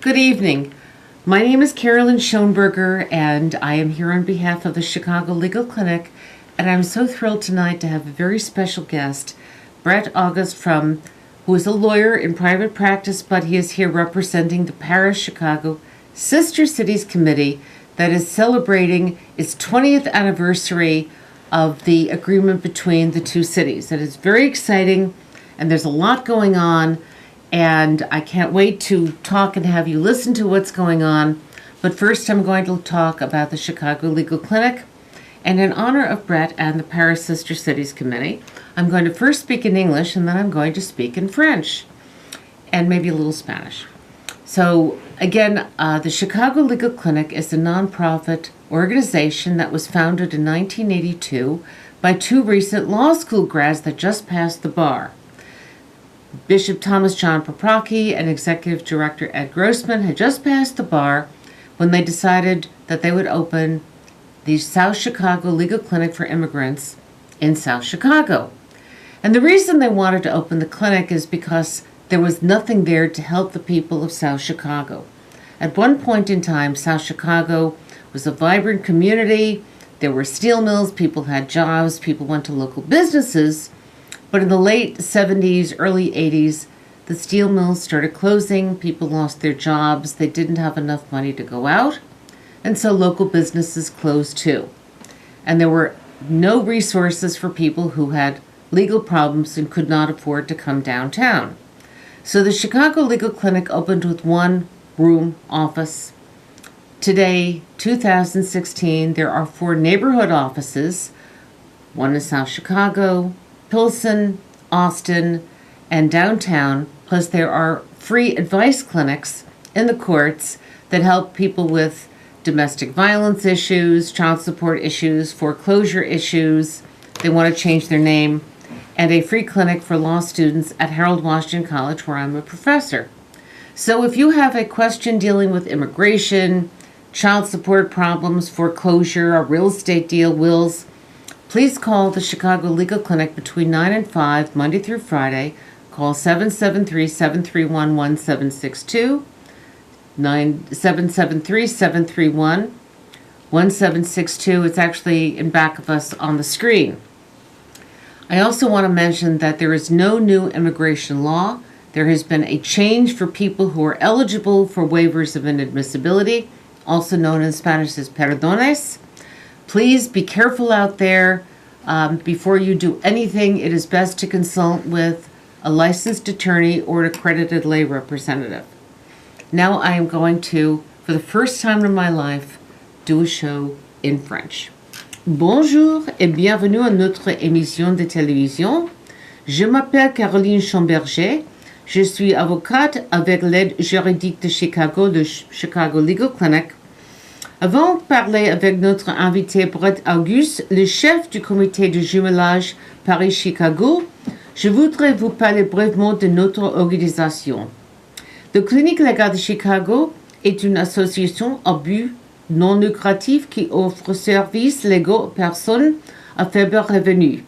Good evening. My name is Carolyn Schoenberger, and I am here on behalf of the Chicago Legal Clinic, and I'm so thrilled tonight to have a very special guest, Brett August, who is a lawyer in private practice, but he is here representing the Paris Chicago Sister Cities Committee that is celebrating its 20th anniversary of the agreement between the two cities. It is very exciting, and there's a lot going on, and I can't wait to talk and have you listen to what's going on. But first, I'm going to talk about the Chicago Legal Clinic. And in honor of Brett and the Paris Sister Cities Committee, I'm going to first speak in English, and then I'm going to speak in French, and maybe a little Spanish. So again, the Chicago Legal Clinic is a nonprofit organization that was founded in 1982 by two recent law school grads that just passed the bar. Bishop Thomas John Paprocki and Executive Director Ed Grossman had just passed the bar when they decided that they would open the South Chicago Legal Clinic for Immigrants in South Chicago. And the reason they wanted to open the clinic is because there was nothing there to help the people of South Chicago. At one point in time, South Chicago was a vibrant community. There were steel mills, people had jobs, people went to local businesses. But in the late 70s, early 80s, the steel mills started closing, people lost their jobs, they didn't have enough money to go out, and so local businesses closed too. And there were no resources for people who had legal problems and could not afford to come downtown. So the Chicago Legal Clinic opened with one room office. Today, 2016, there are 4 neighborhood offices, one in South Chicago, Pilsen, Austin, and downtown, plus there are free advice clinics in the courts that help people with domestic violence issues, child support issues, foreclosure issues. They want to change their name, and a free clinic for law students at Harold Washington College, where I'm a professor. So if you have a question dealing with immigration, child support problems, foreclosure, a real estate deal, wills, please call the Chicago Legal Clinic between 9 and 5, Monday through Friday. Call 773-731-1762, 773-731-1762. It's actually in back of us on the screen. I also want to mention that there is no new immigration law. There has been a change for people who are eligible for waivers of inadmissibility, also known in Spanish as perdones. Please be careful out there. Before you do anything, it is best to consult with a licensed attorney or an accredited lay representative. Now I am going to, for the first time in my life, do a show in French. Bonjour et bienvenue à notre émission de télévision. Je m'appelle Caroline Schoenberger. Je suis avocate avec l'aide juridique de Chicago, de Chicago Legal Clinic. Avant de parler avec notre invité Brett August, le chef du comité de jumelage Paris-Chicago, je voudrais vous parler brièvement de notre organisation. La Clinique légale de Chicago est une association à but non lucratif qui offre services légaux aux personnes à faible revenu.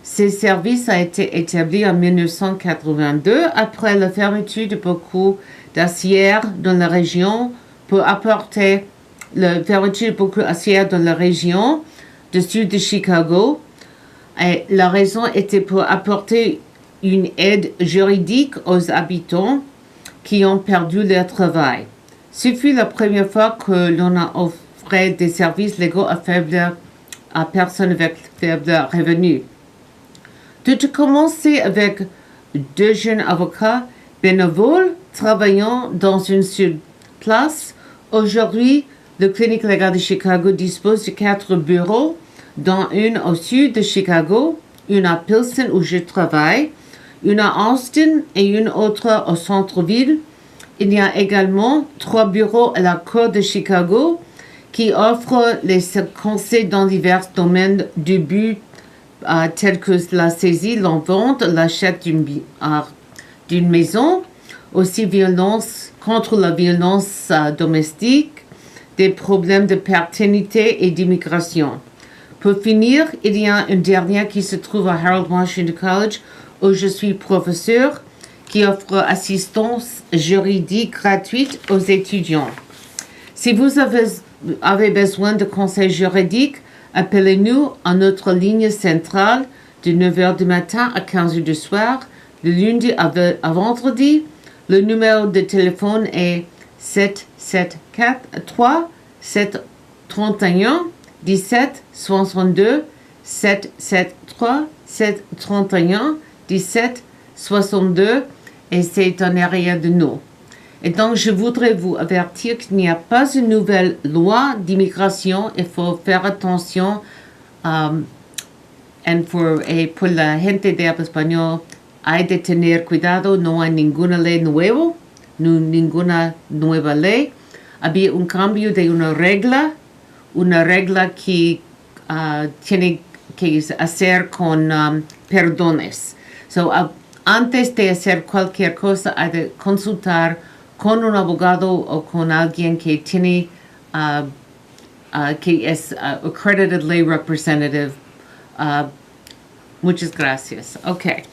Ce service a été établi en 1982 après la fermeture de beaucoup d'acières dans la région pour apporter la fermeture de beaucoup d'acières dans la région du sud de Chicago. Et la raison était pour apporter une aide juridique aux habitants qui ont perdu leur travail. Ce fut la première fois que l'on a offert des services légaux à personnes avec faible revenu. Tout a commencé avec 2 jeunes avocats bénévoles travaillant dans une seule place. Aujourd'hui, la Clinique légale de Chicago dispose de 4 bureaux, dont une au sud de Chicago, une à Pilsen où je travaille, une à Austin et une autre au centre-ville. Il y a également 3 bureaux à la Cour de Chicago qui offrent les conseils dans divers domaines du but tels que la saisie, la vente, l'achat d'une maison, aussi violence contre la violence domestique, des problèmes de paternité et d'immigration. Pour finir, il y a une dernière qui se trouve à Harold Washington College où je suis professeur qui offre assistance juridique gratuite aux étudiants. Si vous avez besoin de conseils juridiques, appelez-nous à notre ligne centrale de 9 h du matin à 15 h du soir, de lundi à vendredi. Le numéro de téléphone est 774 731 17 62 773 731 17 62 et c'est en arrière de nous. Et donc, je voudrais vous avertir qu'il n'y a pas une nouvelle loi d'immigration. Il faut faire attention. Pour la gente de habla español, hay de tener cuidado. No hay ninguna ley ninguna nueva ley. Había un cambio de una regla que tiene que hacer con perdones. So, antes de hacer cualquier cosa, hay de consultar con un abogado o con alguien que tiene, que es accredited lay representative. Muchas gracias. Ok.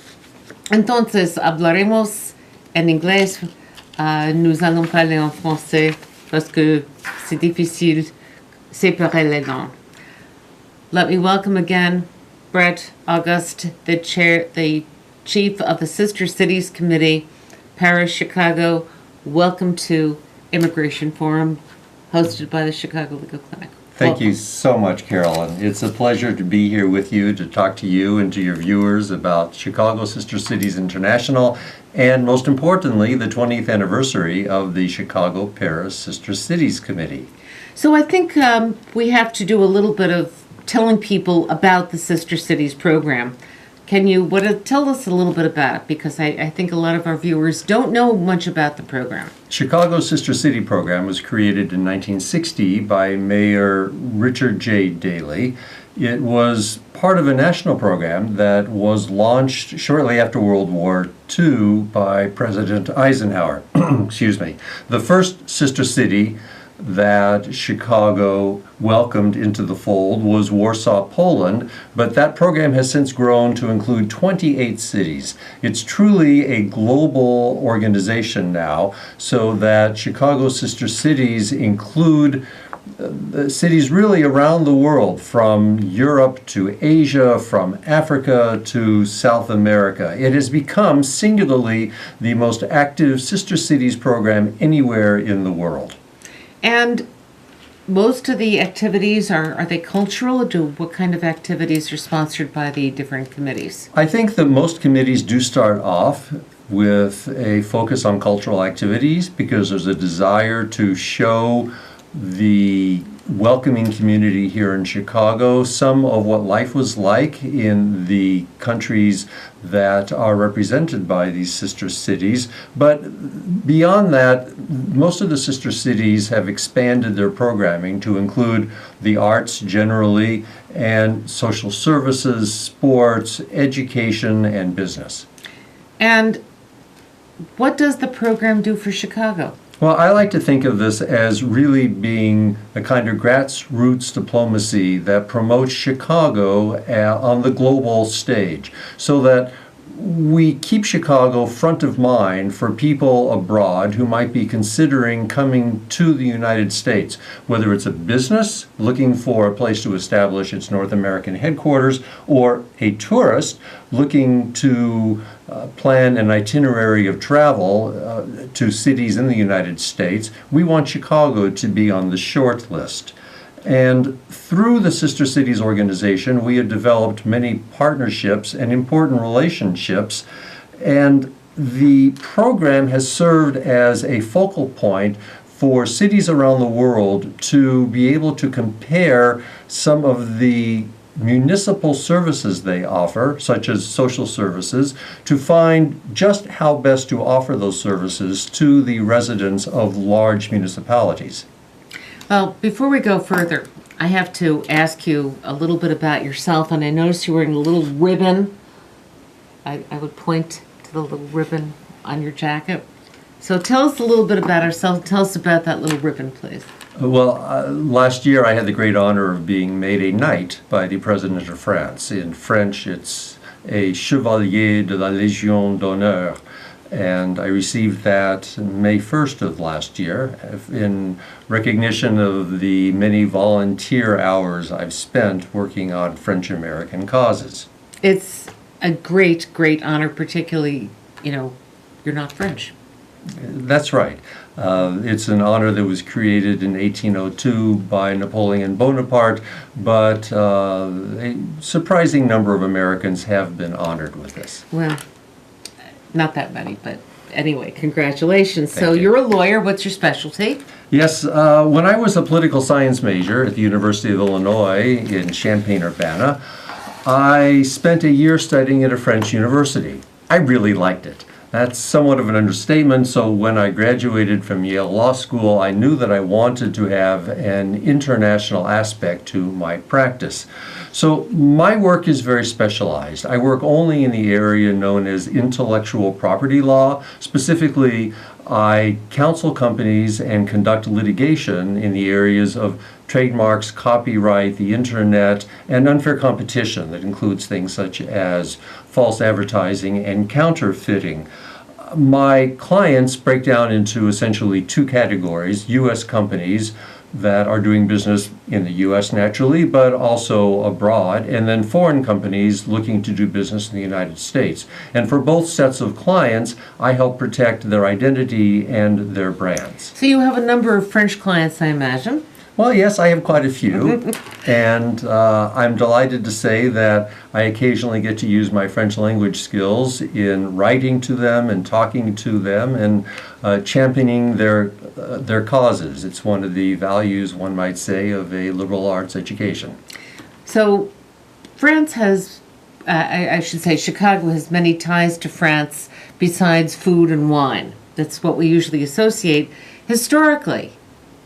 Entonces, hablaremos en inglés. Nous allons parler en français parce que c'est difficile séparer les langues. Let me welcome again Brett August, the chief of the Sister Cities Committee, Paris, Chicago. Welcome to Immigration Forum, hosted by the Chicago Legal Clinic. Thank you so much, Carolyn. It's a pleasure to be here with you, to talk to you and to your viewers about Chicago Sister Cities International, and most importantly, the 20th anniversary of the Chicago Paris Sister Cities Committee. So I think we have to do a little bit of telling people about the Sister Cities program. Can you tell us a little bit about it? Because I think a lot of our viewers don't know much about the program. Chicago Sister City program was created in 1960 by Mayor Richard J. Daley. It was part of a national program that was launched shortly after World War II by President Eisenhower. Excuse me. The first sister city that Chicago welcomed into the fold was Warsaw, Poland, but that program has since grown to include 28 cities. It's truly a global organization now, so that Chicago Sister Cities include cities really around the world, from Europe to Asia, from Africa to South America. It has become singularly the most active Sister Cities program anywhere in the world. And most of the activities, are they cultural, or what kind of activities are sponsored by the different committees? I think that most committees do start off with a focus on cultural activities because there's a desire to show the welcoming community here in Chicago some of what life was like in the countries that are represented by these sister cities. But beyond that, most of the sister cities have expanded their programming to include the arts generally, and social services, sports, education, and business. And what does the program do for Chicago? Well, I like to think of this as really being a kind of grassroots diplomacy that promotes Chicago on the global stage, so that we keep Chicago front of mind for people abroad who might be considering coming to the United States, whether it's a business looking for a place to establish its North American headquarters, or a tourist looking to plan an itinerary of travel to cities in the United States. We want Chicago to be on the short list. And through the Sister Cities organization, we have developed many partnerships and important relationships, and the program has served as a focal point for cities around the world to be able to compare some of the municipal services they offer, such as social services, to find just how best to offer those services to the residents of large municipalities. Well, before we go further, I have to ask you a little bit about yourself, and I noticed you're wearing a little ribbon. I would point to the little ribbon on your jacket. So tell us a little bit about ourselves. Tell us about that little ribbon, please. Well, last year I had the great honor of being made a knight by the President of France. In French, it's a Chevalier de la Légion d'honneur. and I received that May 1st of last year in recognition of the many volunteer hours I've spent working on French-American causes. It's a great, great honor, particularly, you're not French. That's right. It's an honor that was created in 1802 by Napoleon Bonaparte, but a surprising number of Americans have been honored with this. Well, not that many, but anyway, congratulations. Thank So you. you're a lawyer. What's your specialty? Yes, when I was a political science major at the University of Illinois in Champaign-Urbana, I spent a year studying at a French university. I really liked it. That's somewhat of an understatement, so when I graduated from Yale Law School, I knew that I wanted to have an international aspect to my practice. So my work is very specialized. I work only in the area known as intellectual property law. Specifically, I counsel companies and conduct litigation in the areas of trademarks, copyright, the internet, and unfair competition that includes things such as false advertising and counterfeiting. My clients break down into essentially two categories: U.S. companies that are doing business in the U.S. naturally, but also abroad, and then foreign companies looking to do business in the United States. And for both sets of clients, I help protect their identity and their brands. So you have a number of French clients, I imagine. Well, yes, I have quite a few, and I'm delighted to say that I occasionally get to use my French language skills in writing to them and talking to them and championing their causes. It's one of the values, one might say, of a liberal arts education. So France has, I should say, Chicago has many ties to France besides food and wine. That's what we usually associate historically.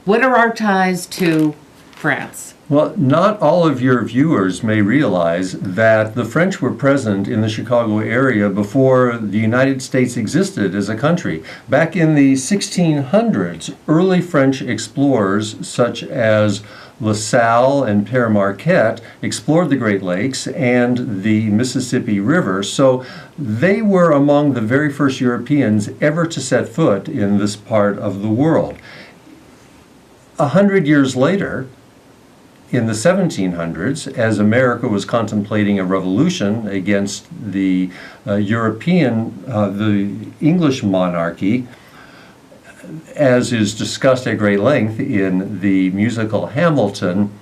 What are our ties to France? Well, not all of your viewers may realize that the French were present in the Chicago area before the United States existed as a country. Back in the 1600s, early French explorers such as La Salle and Père Marquette explored the Great Lakes and the Mississippi River, so they were among the very first Europeans ever to set foot in this part of the world. 100 years later, in the 1700s, as America was contemplating a revolution against the the English monarchy, as is discussed at great length in the musical Hamilton,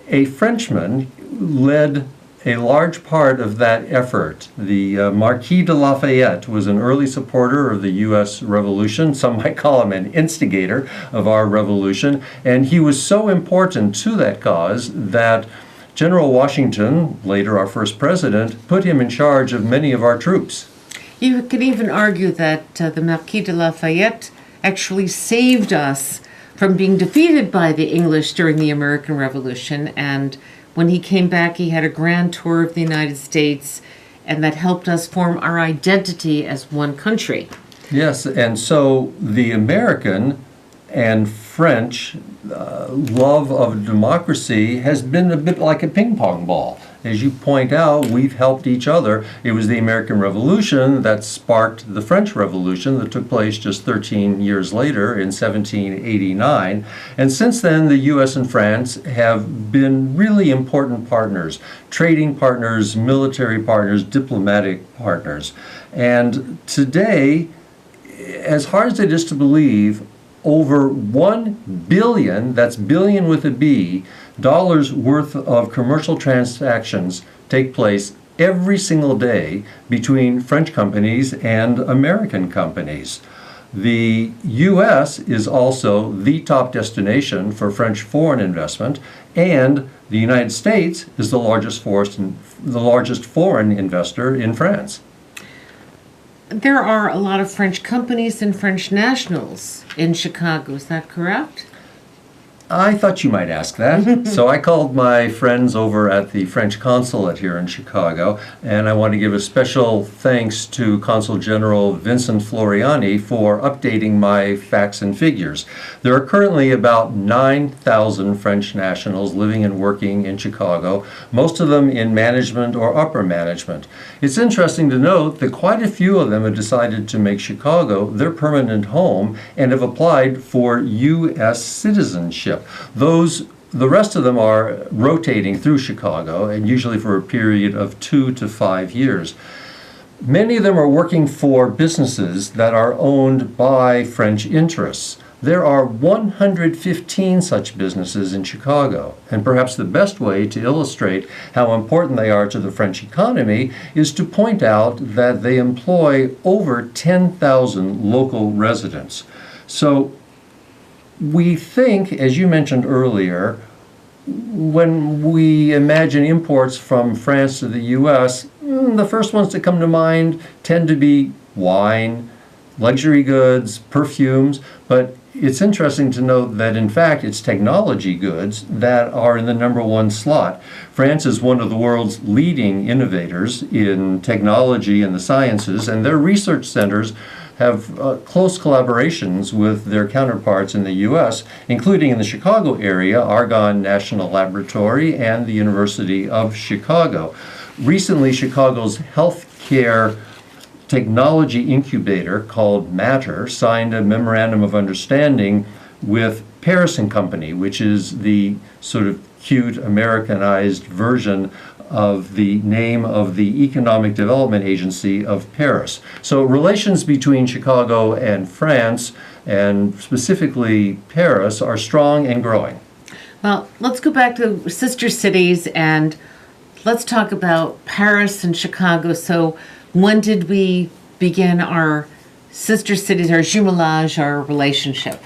a Frenchman led a large part of that effort. The Marquis de Lafayette was an early supporter of the U.S. Revolution. Some might call him an instigator of our revolution. And he was so important to that cause that General Washington, later our first president, put him in charge of many of our troops. You could even argue that the Marquis de Lafayette actually saved us from being defeated by the English during the American Revolution, and when he came back, he had a grand tour of the United States, and that helped us form our identity as one country. Yes, and so the American and French love of democracy has been a bit like a ping pong ball. As you point out, we've helped each other. It was the American Revolution that sparked the French Revolution that took place just 13 years later in 1789. And since then, the U.S. and France have been really important partners, trading partners, military partners, diplomatic partners. And today, as hard as it is to believe, over 1 billion, that's billion with a B, dollars worth of commercial transactions take place every single day between French companies and American companies. The U.S. is also the top destination for French foreign investment, and the United States is the largest foreign investor in France. There are a lot of French companies and French nationals in Chicago, is that correct? I thought you might ask that. So I called my friends over at the French consulate here in Chicago, and I want to give a special thanks to Consul General Vincent Floriani for updating my facts and figures. There are currently about 9,000 French nationals living and working in Chicago, most of them in management or upper management. It's interesting to note that quite a few of them have decided to make Chicago their permanent home and have applied for U.S. citizenship. The rest of them are rotating through Chicago, and usually for a period of 2 to 5 years. Many of them are working for businesses that are owned by French interests. There are 115 such businesses in Chicago, and perhaps the best way to illustrate how important they are to the French economy is to point out that they employ over 10,000 local residents. So we think, as you mentioned earlier, when we imagine imports from France to the U.S., the first ones that come to mind tend to be wine, luxury goods, perfumes, but it's interesting to note that in fact it's technology goods that are in the #1 slot. France is one of the world's leading innovators in technology and the sciences, and their research centers have close collaborations with their counterparts in the U.S., including in the Chicago area, Argonne National Laboratory and the University of Chicago. Recently, Chicago's healthcare technology incubator called Matter signed a memorandum of understanding with Paris & Company, which is the sort of cute Americanized version of the name of the Economic Development Agency of Paris. So relations between Chicago and France, and specifically Paris, are strong and growing. Well, let's go back to sister cities and let's talk about Paris and Chicago. So when did we begin our sister cities, our jumelage, our relationship?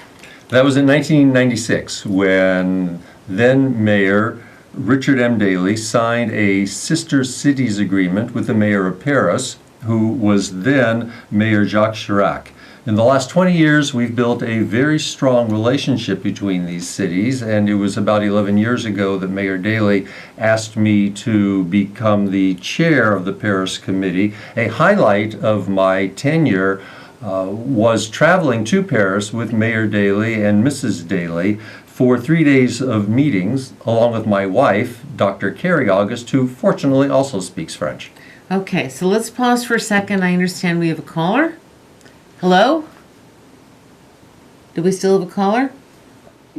That was in 1996 when then Mayor Richard M. Daley signed a sister cities agreement with the mayor of Paris, who was then Mayor Jacques Chirac. In the last 20 years, we've built a very strong relationship between these cities, and it was about 11 years ago that Mayor Daley asked me to become the chair of the Paris Committee. A highlight of my tenure was traveling to Paris with Mayor Daley and Mrs. Daley for 3 days of meetings, along with my wife, Dr. Carrie August, who fortunately also speaks French. Okay, so let's pause for a second. I understand we have a caller. Hello? Do we still have a caller?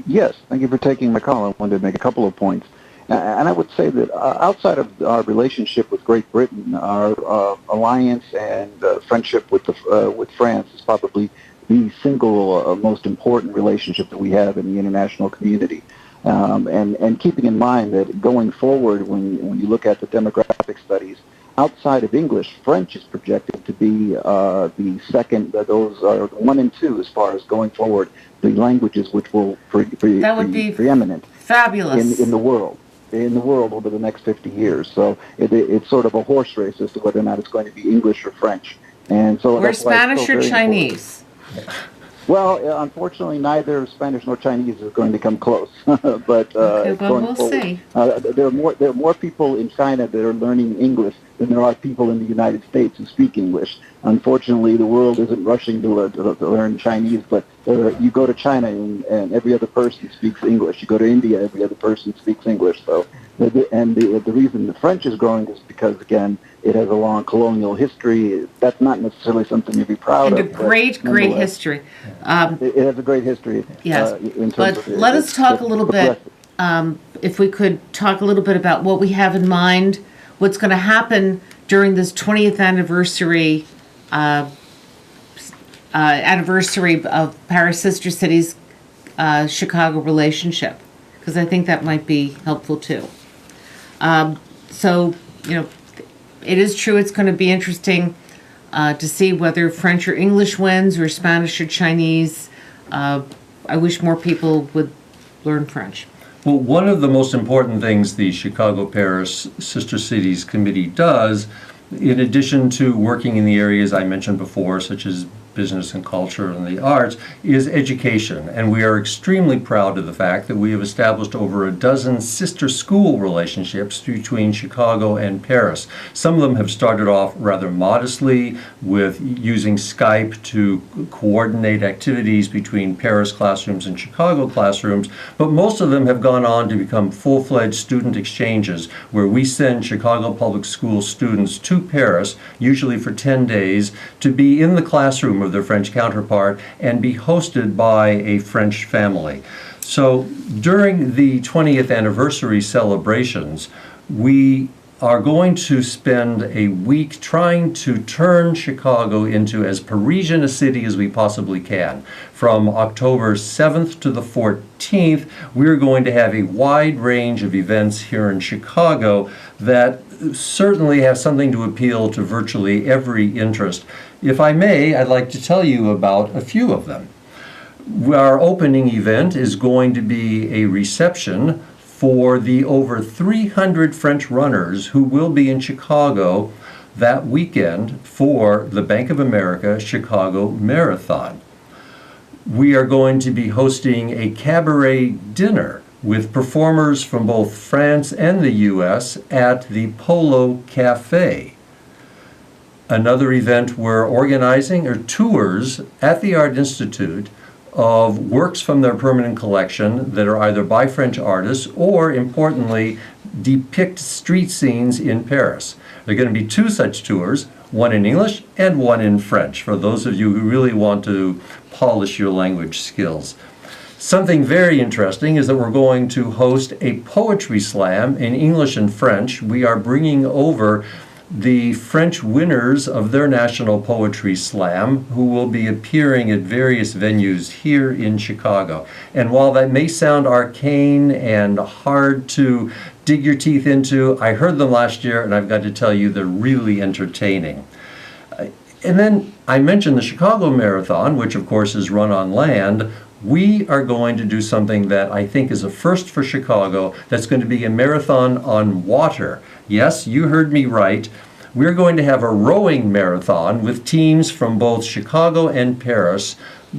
Yes, thank you for taking my call. I wanted to make a couple of points. And I would say that outside of our relationship with Great Britain, our alliance and friendship with France is probably the single most important relationship that we have in the international community. And keeping in mind that going forward, when you look at the demographic studies, outside of English, French is projected to be the second. Those are 1 and 2 as far as going forward, the languages which will be preeminent fabulous in the world. In the world over the next 50 years. So it's sort of a horse race as to whether or not it's going to be English or French. And so or Spanish or Chinese. Well, unfortunately, neither Spanish nor Chinese is going to come close. But okay, well, going we'll forward, see. There are more people in China that are learning English than there are people in the United States who speak English. Unfortunately, the world isn't rushing to learn Chinese, but you go to China and every other person speaks English. You go to India, every other person speaks English. So, the reason the French is growing is because, again, it has a long colonial history. That's not necessarily something to be proud and of. And a great history. It has a great history. Yes, in terms but of let us talk a little bit, if we could talk a little bit about what we have in mind, what's going to happen during this 20th anniversary of Paris Sister Cities Chicago relationship, because I think that might be helpful too. So, it is true it's going to be interesting to see whether French or English wins or Spanish or Chinese. I wish more people would learn French. Well, one of the most important things the Chicago-Paris Sister Cities Committee does, in addition to working in the areas I mentioned before, such as business and culture and the arts, is education. And we are extremely proud of the fact that we have established over a dozen sister school relationships between Chicago and Paris. Some of them have started off rather modestly with using Skype to coordinate activities between Paris classrooms and Chicago classrooms, but most of them have gone on to become full-fledged student exchanges where we send Chicago Public School students to Paris, usually for 10 days, to be in the classroom of their French counterpart and be hosted by a French family. So during the 20th anniversary celebrations, we are going to spend a week trying to turn Chicago into as Parisian a city as we possibly can. From October 7th to the 14th, we're going to have a wide range of events here in Chicago that certainly have something to appeal to virtually every interest. If I may, I'd like to tell you about a few of them. Our opening event is going to be a reception for the over 300 French runners who will be in Chicago that weekend for the Bank of America Chicago Marathon. We are going to be hosting a cabaret dinner with performers from both France and the US at the Polo Cafe. Another event we're organizing are tours at the Art Institute of works from their permanent collection that are either by French artists or, importantly, depict street scenes in Paris. There are going to be two such tours, one in English and one in French, for those of you who really want to polish your language skills. Something very interesting is that we're going to host a poetry slam in English and French. We are bringing over the French winners of their National Poetry Slam, who will be appearing at various venues here in Chicago. And while that may sound arcane and hard to dig your teeth into, I heard them last year, and I've got to tell you, they're really entertaining. And then I mentioned the Chicago Marathon, which of course is run on land. We are going to do something that I think is a first for Chicago. That's going to be a marathon on water. Yes, you heard me right. We're going to have a rowing marathon with teams from both Chicago and Paris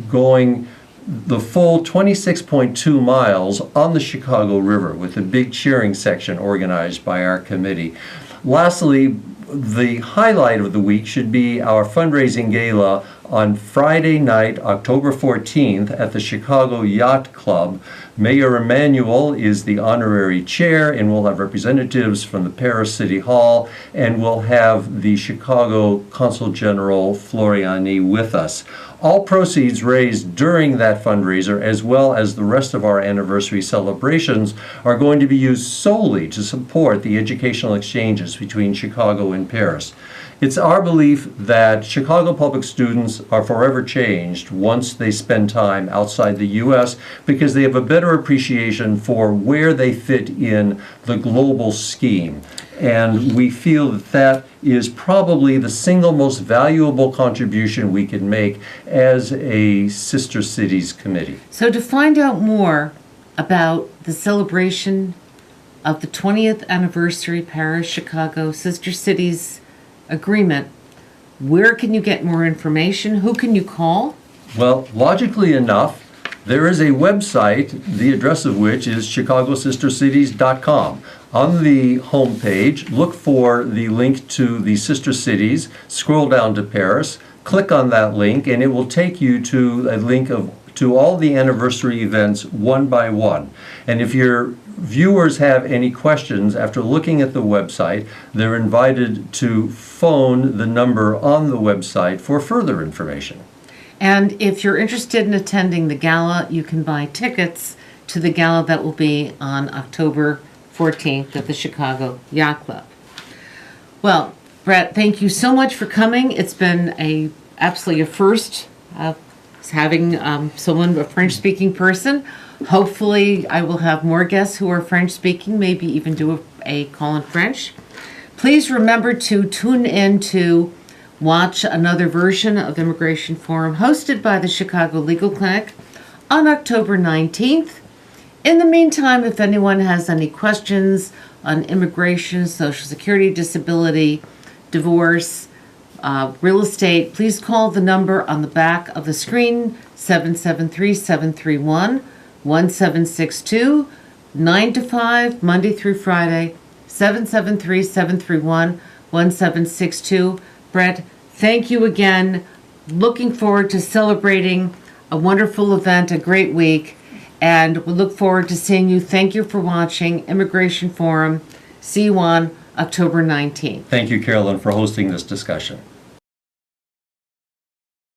going the full 26.2 miles on the Chicago River with a big cheering section organized by our committee. Lastly, the highlight of the week should be our fundraising gala on Friday night, October 14th at the Chicago Yacht Club. Mayor Emanuel is the honorary chair, and we'll have representatives from the Paris City Hall, and we'll have the Chicago Consul General Floriani with us. All proceeds raised during that fundraiser, as well as the rest of our anniversary celebrations, are going to be used solely to support the educational exchanges between Chicago and Paris. It's our belief that Chicago public students are forever changed once they spend time outside the U.S. because they have a better appreciation for where they fit in the global scheme. And we feel that that is probably the single most valuable contribution we can make as a Sister Cities committee. So to find out more about the celebration of the 20th anniversary Paris-Chicago Sister Cities agreement, where can you get more information? Who can you call? Well, logically enough, there is a website, the address of which is chicagosistercities.com. On the home page, look for the link to the Sister Cities, scroll down to Paris, click on that link, and it will take you to a link to all the anniversary events one by one. And if your viewers have any questions after looking at the website, they're invited to phone the number on the website for further information. And if you're interested in attending the gala, you can buy tickets to the gala that will be on October 14th at the Chicago Yacht Club. Well, Brett, thank you so much for coming. It's been absolutely a first having someone, a French-speaking person. Hopefully, I will have more guests who are French-speaking, maybe even do a call in French. Please remember to tune in to watch another version of the Immigration Forum hosted by the Chicago Legal Clinic on October 19th. In the meantime, if anyone has any questions on immigration, Social Security, disability, divorce, real estate, please call the number on the back of the screen, 773-731-1762, 9 to 5, Monday through Friday, 773-731-1762. Brett, thank you again. Looking forward to celebrating a wonderful event, a great week, and we look forward to seeing you. Thank you for watching Immigration Forum. See you on October 19th. Thank you, Carolyn, for hosting this discussion.